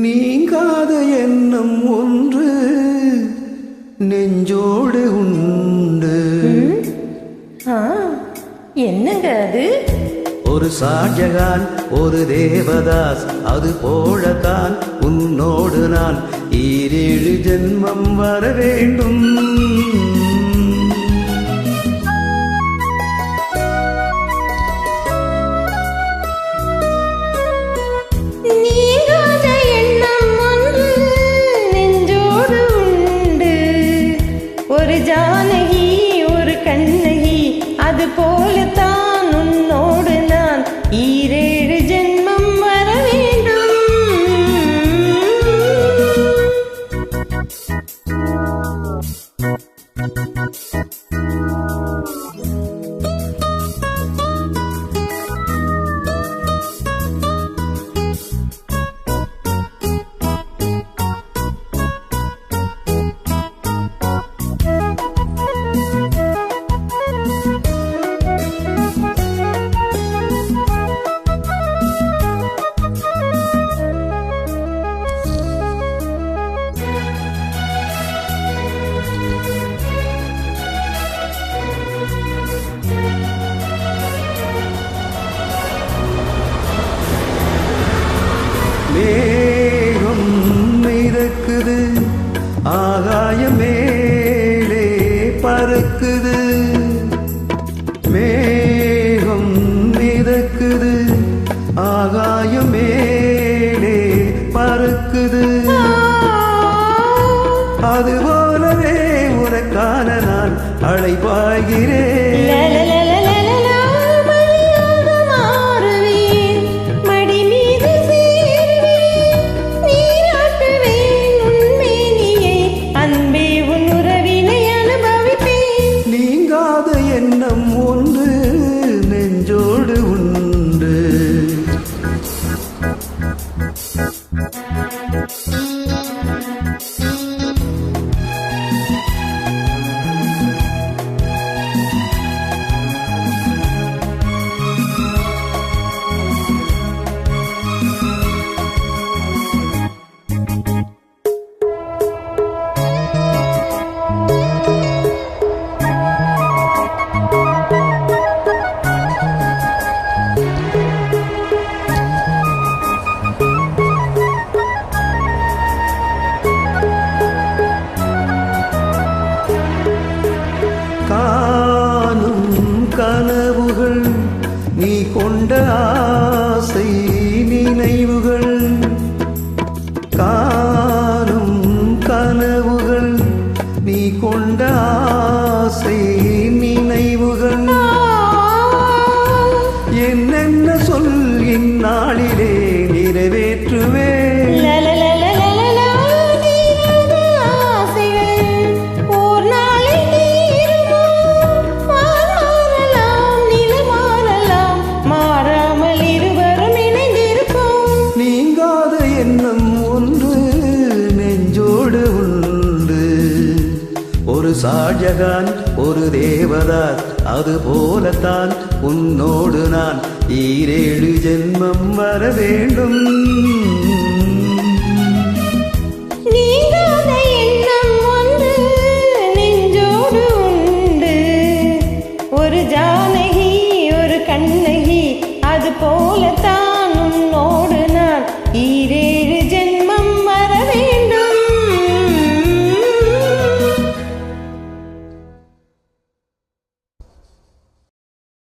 நீங்காத எண்ணம் ஒன்று நெஞ்சோடு உண்டு. என்னங்க அது? ஒரு ஷாஜகான் ஒரு தேவதாஸ், அது போலத்தான் உன்னோடு நான் ஈரேழு ஜென்மம் வர வேண்டும். ஒரு ஜானகி ஒரு கண்ணகி, அது போலத்தான் உன்னோடு நான் ஈரேழு ஜென்மம் வர வேண்டும். மேகம் மிதக்குது, ஆகாயம் மேலே பறக்குது. மேகம் மிதக்குது, ஆகாயம் மேலே பறக்குது. அதுபோலவே உனக்கான நான் அழைப்பாகிறேன். எண்ணம் ஒன்று நெஞ்சோடு உண்டு. காணும் கனவுகள் நீ கொண்ட ஆசை நினைவுகள். காணும் கனவுகள் நீ கொண்ட ஆசை நினைவுகள். என்னென்ன சொல் இந்நாளிலே நிறைவேற்றுவே. எண்ணம் ஒன்று நெஞ்சோடு உண்டு. ஒரு ஷாஜகான் ஒரு தேவதாஸ், அது போலத்தான் உன்னோடு நான் ஈரேழு ஜென்மம் வர வேண்டும். ஒரு ஜானகி ஒரு கண்ணகி, அது போலத்தான் உன்னோடு